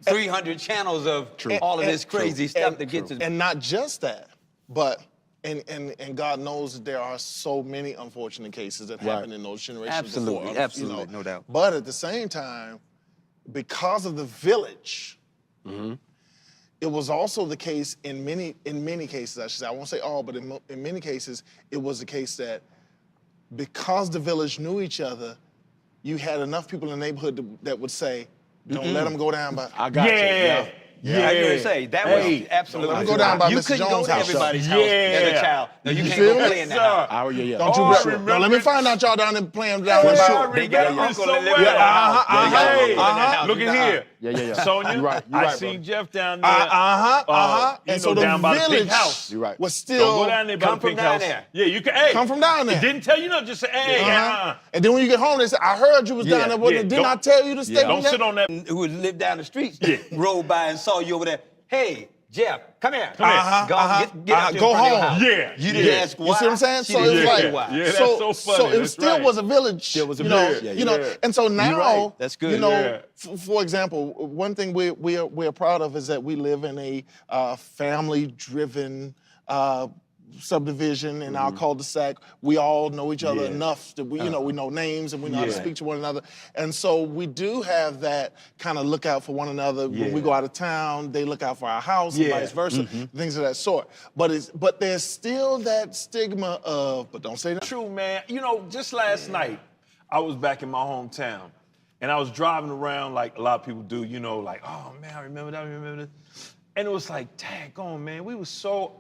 S1: 300 channels of all of this crazy stuff that gets us.
S2: And not just that, but and God knows that there are so many unfortunate cases that happen in those generations
S1: Absolutely,
S2: before.
S1: absolutely, no doubt.
S2: But at the same time, because of the village, it was also the case in many cases, I should say. I won't say all, but in many cases, it was the case that because the village knew each other, you had enough people in the neighborhood that would say, don't let them go down by.
S3: I got you.
S4: Yeah.
S1: Yeah, I was gonna say that was absolutely.
S2: Let 'em go down by
S1: you
S2: Mr.
S1: couldn't
S2: Jones'
S1: go to
S2: house.
S1: everybody's house as a
S4: Yeah.
S1: child. No, you can't
S2: feel
S1: go
S2: me?
S1: play in the
S4: Yes,
S1: house.
S3: Oh, yeah.
S2: Don't you
S4: Oh, I
S2: no,
S4: remember
S2: let me
S4: it.
S2: find out y'all down there playing down there.
S4: I
S1: They got an
S4: remember
S1: uncle
S4: so
S1: that lived in
S4: well.
S1: that house.
S2: Uh-huh,
S1: They got an
S2: uh-huh,
S1: uncle in that
S2: uh-huh.
S1: house.
S4: Look at here.
S3: Yeah.
S4: Sonia,
S3: You're right,
S4: I
S3: brother.
S4: seen Jeff down there.
S2: And so the
S4: down by the
S2: village
S4: pink house.
S3: You're right.
S2: was
S4: Don't
S2: still
S4: go down there by
S1: come
S4: the
S1: from
S4: pink
S1: down
S4: house.
S1: there.
S4: Yeah, you can. Hey,
S2: come from down there.
S4: It didn't tell you nothing. Just say, hey,
S2: And then when you get home, they say, I heard you was down there. Well,
S4: yeah.
S2: didn't I tell you to stay
S4: Don't sit on that.
S1: Who lived down the street
S4: Yeah.
S1: rode by and saw you over there. Hey, Jeff, come here.
S4: Come here.
S1: Go, get up to
S2: Go
S1: in front of your
S2: home.
S1: house.
S4: Yeah.
S1: You didn't ask why.
S2: You see what I'm saying?
S1: She
S2: So
S1: didn't
S2: it's
S1: tell you
S2: like,
S1: why.
S4: Yeah, that's so funny.
S2: So it
S4: That's
S2: still
S4: right.
S2: was a village.
S3: Still was a
S2: you know,
S3: village.
S2: you know.
S4: Yeah.
S2: And so now,
S1: right. That's good.
S2: You know,
S4: Yeah.
S2: for example, one thing we're proud of is that we live in a family-driven subdivision in our cul-de-sac. We all know each other enough that we know names and we know how to speak to one another. And so we do have that kind of look out for one another. When we go out of town, they look out for our house and vice versa, things of that sort. But there's still that stigma of, but don't say that.
S4: True, man. You know, just last night, I was back in my hometown, and I was driving around like a lot of people do, you know, like, oh man, I remember that, I remember this. And it was like, daggone, man, we were so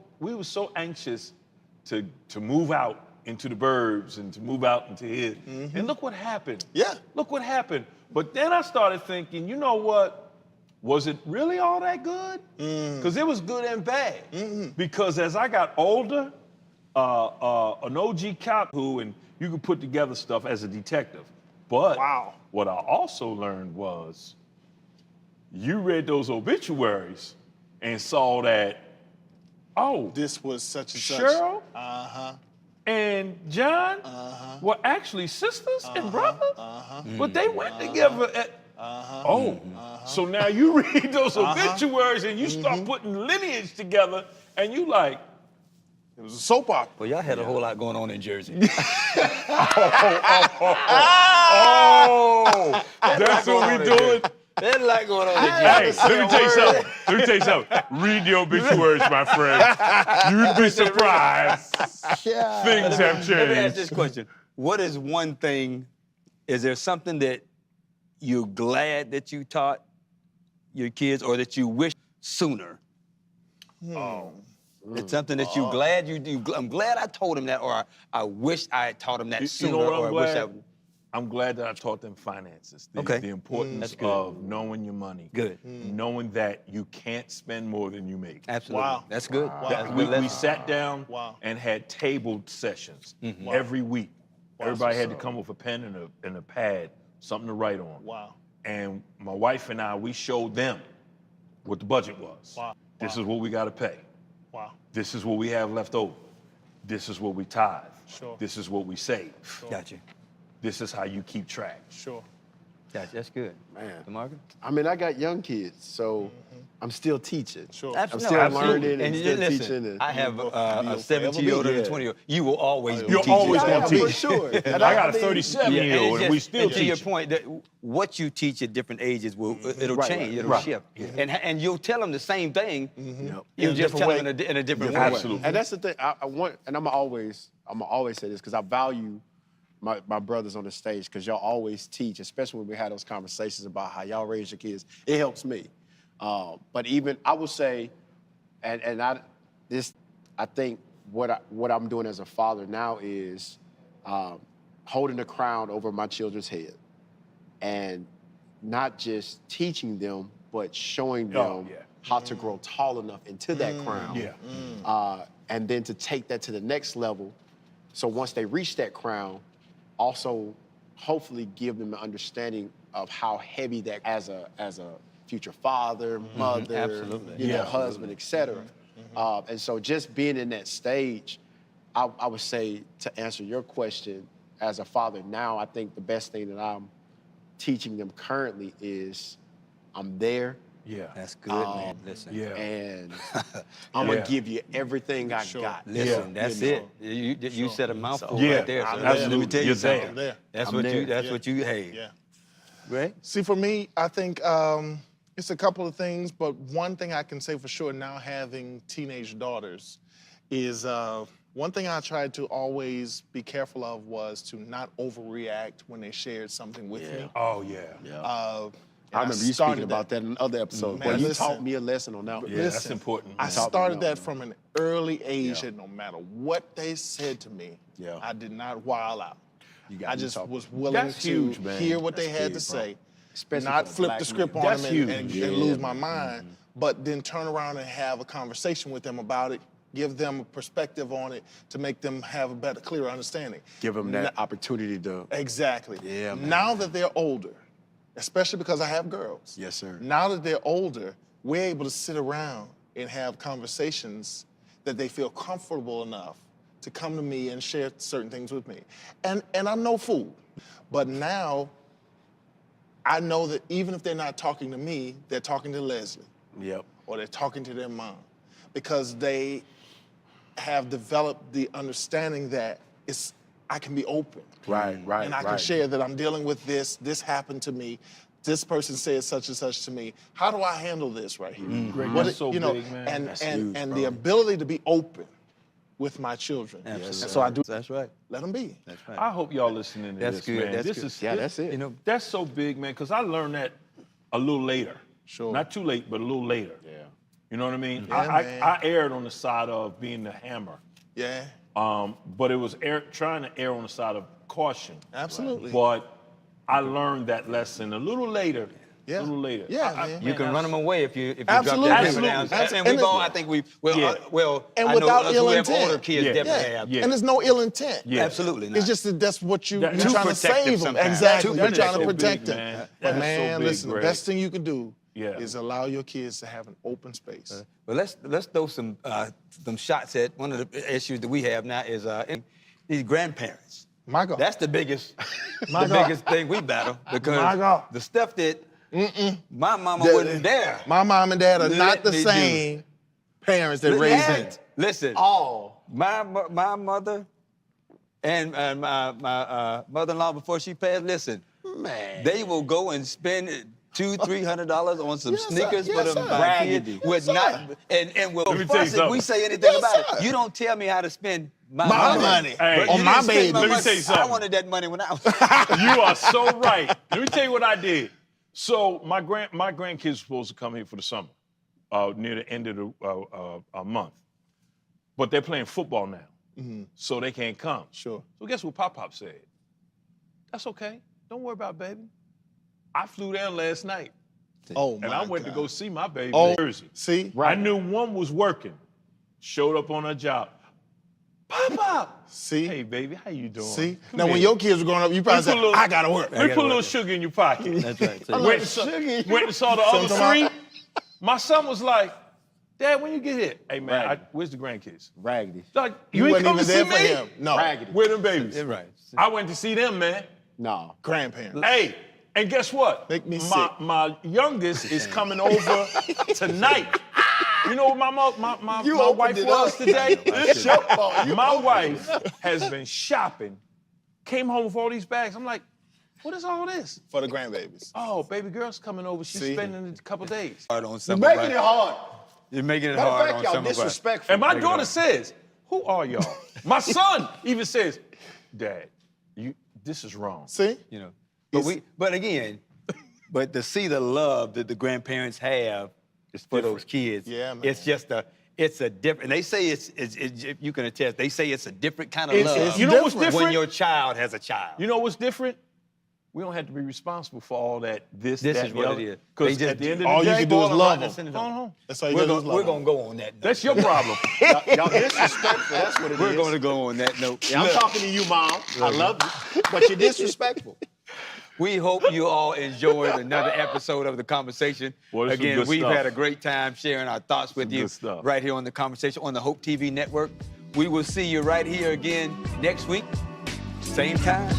S4: anxious to move out into the burbs and to move out into here. And look what happened.
S2: Yeah.
S4: Look what happened. But then I started thinking, you know what? Was it really all that good? Because it was good and bad. Because as I got older, an OG cop and you could put together stuff as a detective. But what I also learned was you read those obituaries and saw that, oh,
S2: This was such and such.
S4: Cheryl
S2: Uh-huh.
S4: and John were actually sisters and brothers, but they went together at. So now you read those obituaries and you start putting lineage together, and you like,
S2: It was a soap opera.
S1: Well, y'all had a whole lot going on in Jersey.
S4: oh, that's what we doing.
S1: There's a lot going on in Jersey.
S4: Hey, let me tell you something. Read the obituaries, my friend. You'd be surprised. Things have
S1: Let me ask this
S4: changed.
S1: question. What is one thing, is there something that you're glad that you taught your kids or that you wish sooner? It's something that you glad you do. I'm glad I told him that, or I wish I had taught him that sooner.
S4: You know what
S1: or
S4: I'm
S1: I wish
S4: glad? I'm glad that I taught them finances. The importance of knowing your money.
S1: Good.
S4: Knowing that you can't spend more than you make.
S1: Absolutely.
S2: Wow.
S1: That's good.
S2: Wow.
S1: That's a
S4: We,
S1: good
S4: we
S1: lesson.
S4: sat down
S2: Wow.
S4: and had tabled sessions every week. Everybody had to come with a pen and a pad, something to write on.
S2: Wow.
S4: And my wife and I, we showed them what the budget was.
S2: Wow.
S4: This is what we got to pay.
S2: Wow.
S4: This is what we have left over. This is what we tithe.
S2: Sure.
S4: This is what we save.
S1: Gotcha.
S4: This is how you keep track.
S2: Sure.
S1: That's good.
S3: Man.
S1: DeMarcus?
S3: I mean, I got young kids, so I'm still teaching.
S2: Sure.
S3: I'm still learning and still
S1: listen,
S3: teaching. And
S1: I have a
S2: forever
S1: 17-year-old and a
S3: yeah.
S1: 20-year-old. You will always be
S4: You're
S1: teaching.
S4: always
S3: Yeah,
S4: gonna
S3: for
S4: teach.
S3: sure.
S4: And I got a 37-year-old,
S1: and
S4: and we still
S1: to your
S4: teach.
S1: point, that what you teach at different ages it'll
S3: Right,
S1: change,
S3: right,
S1: it'll
S4: right.
S1: shift, and you'll tell them the same thing.
S3: Yep.
S1: You'll
S2: In a
S1: just
S2: different
S1: tell
S2: way.
S1: them in a different way.
S4: Absolutely.
S3: And that's the thing. I want, and I'm gonna always say this because I value my brothers on the stage because y'all always teach, especially when we had those conversations about how y'all raise your kids. It helps me. But even I would say, I think what I'm doing as a father now is holding the crown over my children's head, and not just teaching them, but showing them how to grow tall enough into that crown.
S4: Yeah.
S3: And then to take that to the next level. So once they reach that crown, also hopefully give them an understanding of how heavy that as a future father, mother,
S1: Absolutely.
S3: you know, husband, etc. And so just being in that stage, I would say, to answer your question, as a father now, I think the best thing that I'm teaching them currently is I'm there.
S4: Yeah.
S1: That's good, man. Listen.
S4: Yeah.
S3: And I'm gonna give you everything I got.
S1: Listen,
S4: Yeah.
S1: that's
S3: You
S1: it. You said a mouthful
S4: Yeah.
S1: right there. So
S4: Absolutely.
S1: let me tell you
S4: You're
S1: something.
S4: there.
S2: I'm there.
S1: That's
S3: I'm
S1: what
S3: there.
S1: you. That's what you. Hey.
S2: Yeah.
S1: Right.
S2: See, for me, I think it's a couple of things, but one thing I can say for sure now having teenage daughters is one thing I tried to always be careful of was to not overreact when they shared something with me.
S4: Oh, yeah.
S3: I remember you
S2: started
S3: speaking about that in other episodes.
S2: Man,
S3: Boy, you
S2: listen.
S3: taught me a lesson on that one.
S4: Yeah, that's
S2: Listen,
S4: important.
S2: I
S4: man.
S2: started
S3: me
S2: that
S3: out.
S2: from an early age that no matter what they said to me,
S3: Yeah.
S2: I did not wild out.
S3: got
S2: I
S3: me
S2: just
S3: talking.
S2: was willing
S4: That's
S2: to
S4: huge, man.
S2: hear what they
S3: That's
S2: had
S3: big,
S2: to
S3: bro.
S2: say,
S3: Especially
S2: not
S3: for a
S2: flip
S3: black
S2: the script
S3: man.
S2: on
S4: That's
S2: them and
S4: huge.
S2: lose my mind, but then turn around and have a conversation with them about it, give them a perspective on it to make them have a better, clearer understanding.
S3: Give them that opportunity to.
S2: Exactly.
S3: Yeah, man.
S2: Now that they're older, especially because I have girls.
S3: Yes, sir.
S2: Now that they're older, we're able to sit around and have conversations that they feel comfortable enough to come to me and share certain things with me. And I'm no fool, but now I know that even if they're not talking to me, they're talking to Leslie
S3: Yep.
S2: or they're talking to their mom because they have developed the understanding that I can be open.
S3: Right.
S2: And I can share that I'm dealing with this happened to me, this person said such and such to me. How do I handle this right here?
S4: Greg,
S2: What
S4: that's so
S2: you know,
S4: big, man.
S2: and
S3: That's
S2: and,
S3: huge,
S2: and
S3: bro.
S2: the ability to be open with my children.
S1: Absolutely.
S2: And so I do
S1: That's right.
S2: let them be.
S1: That's right.
S4: I hope y'all listening to
S1: That's
S4: this,
S1: good,
S4: man.
S1: that's
S4: This
S1: good.
S4: is
S3: Yeah, that's it.
S1: You know,
S4: That's so big, man, because I learned that a little later.
S2: Sure.
S4: Not too late, but a little later.
S3: Yeah.
S4: You know what I mean?
S2: Yeah, man.
S4: I erred on the side of being the hammer,
S2: Yeah,
S4: but it was trying to err on the side of caution.
S2: absolutely.
S4: But I learned that lesson a little later.
S2: Yeah.
S4: A little later.
S2: Yeah, man.
S1: you can run them away if you
S2: Absolutely.
S1: drop that hammer down.
S2: Absolutely.
S1: And
S2: And
S1: we've all,
S2: it's-
S1: I think we,
S4: Yeah.
S2: And
S1: I
S2: without
S1: know us
S2: ill
S1: who have
S2: intent.
S1: older kids
S4: Yeah.
S1: definitely
S2: Yeah.
S1: have.
S4: Yeah.
S2: And there's no ill intent.
S4: Yeah.
S1: Absolutely not.
S2: It's just that that's what you're
S4: That-
S2: trying
S4: too
S2: to
S1: protective
S2: save them.
S1: sometimes.
S2: Exactly.
S1: Too
S2: You're trying to
S1: protective.
S2: protect
S4: Big,
S2: them.
S4: man.
S2: But
S4: That's so
S2: man,
S4: big,
S2: listen,
S4: Greg.
S2: the best thing you can do
S4: Yeah.
S2: is allow your kids to have an open space.
S1: But let's throw some shots at one of the issues that we have now is these grandparents.
S2: My God.
S1: That's the biggest,
S2: My
S1: the
S2: God.
S1: biggest thing we battle because
S2: My God.
S1: the stuff that my mama
S2: That-
S1: wasn't there.
S2: My mom and dad are
S1: Let
S2: not the
S1: me do.
S2: same parents that raised me.
S1: Listen,
S2: All.
S1: my mother and my mother-in-law before she passed, listen,
S3: Man.
S1: they will go and spend $200-300 on some
S2: Yes, sir.
S1: sneakers for
S2: Yes,
S1: them
S2: sir.
S1: my kids
S3: Raggedy.
S1: with
S2: Yes,
S1: not
S2: sir.
S1: and will
S4: Let me tell you
S1: fuss if we
S4: something.
S1: say anything
S2: Yes,
S1: about it.
S2: sir.
S1: You don't tell me how to spend my
S2: My
S1: money.
S2: money.
S4: Hey.
S1: But
S2: On
S1: you
S2: my
S1: didn't spend
S2: baby.
S1: my
S4: Let me
S1: money.
S4: tell you
S1: I
S4: something.
S1: wanted that money when I was
S4: You are so right. Let me tell you what I did. So my grandkids were supposed to come here for the summer, near the end of the month, but they're playing football now, so they can't come.
S2: Sure.
S4: So guess what Pop said? That's okay. Don't worry about it, baby. I flew down last night,
S2: Oh, my
S4: and I went
S2: God.
S4: to go see my baby
S2: Oh,
S4: in Jersey.
S2: see?
S4: I knew one was working. Showed up on her job. Pop.
S2: See?
S4: Hey, baby, how you doing?
S2: See?
S4: Come
S2: Now, when
S4: here.
S2: your kids were growing up, you probably
S4: Let me
S2: said,
S4: put a little-
S2: I gotta work.
S4: Let me put a little sugar in your pocket.
S1: That's right. See?
S4: Went and saw the other
S2: Something
S4: three. My son was like, Dad, when you get here? Hey, man,
S3: Raggedy.
S4: where's the grandkids?
S3: Raggedy.
S4: Like,
S2: You
S4: ain't
S2: wasn't
S4: come
S2: even
S4: to
S2: there
S4: see
S2: for
S4: me?
S2: him. No.
S3: Raggedy.
S4: Where them babies?
S1: You're right.
S4: I went to see them, man.
S3: No.
S2: Grandparents.
S4: Hey, And guess what?
S2: Make me
S4: my youngest is coming over tonight. You know what my wife was today?
S2: It's your fault.
S4: My wife has been shopping, came home with all these bags. I'm like, what is all this?
S2: For the grandbabies.
S4: Oh, baby girl's coming over. She's spending a couple days.
S1: Hard on
S3: You're
S1: some
S3: making
S1: of
S3: it
S1: us.
S3: hard.
S1: You're making it
S3: Matter
S1: hard
S3: of fact,
S1: on
S3: y'all
S1: some of us.
S3: disrespectful.
S4: And my daughter says, who are y'all? My son even says, Dad, this is wrong.
S2: See?
S1: You know, but again, but to see the love that the grandparents have for those kids,
S2: Yeah, man.
S1: it's just it's a different. They say it's you can attest. They say it's a different kind of love.
S2: It's
S4: You know what's
S1: when
S4: different?
S1: your child has a child.
S4: You know what's different? We don't have to be responsible for all that. This
S1: This
S4: that,
S1: is what
S4: and the
S1: it
S4: other.
S1: is.
S4: Because
S1: They just
S4: at the end of
S2: all
S4: the
S2: you
S4: day,
S2: can do is
S4: boy,
S2: love
S4: I'm
S2: them.
S4: sending them home.
S2: That's all you
S1: We're
S2: gotta do is love
S1: gonna go on that note.
S4: That's your problem.
S3: Y'all disrespectful. That's what it is.
S1: We're going to go on that note.
S3: Yeah, I'm
S1: Look,
S3: talking to you, Mom. I love you, but you're disrespectful.
S1: we hope you all enjoyed another episode of The Conversation.
S4: Boy, this was
S1: Again,
S4: good
S1: we've
S4: stuff.
S1: had a great time sharing our thoughts with you
S4: good stuff.
S1: right here on The Conversation on the Hope TV network. We will see you right here again next week, same time,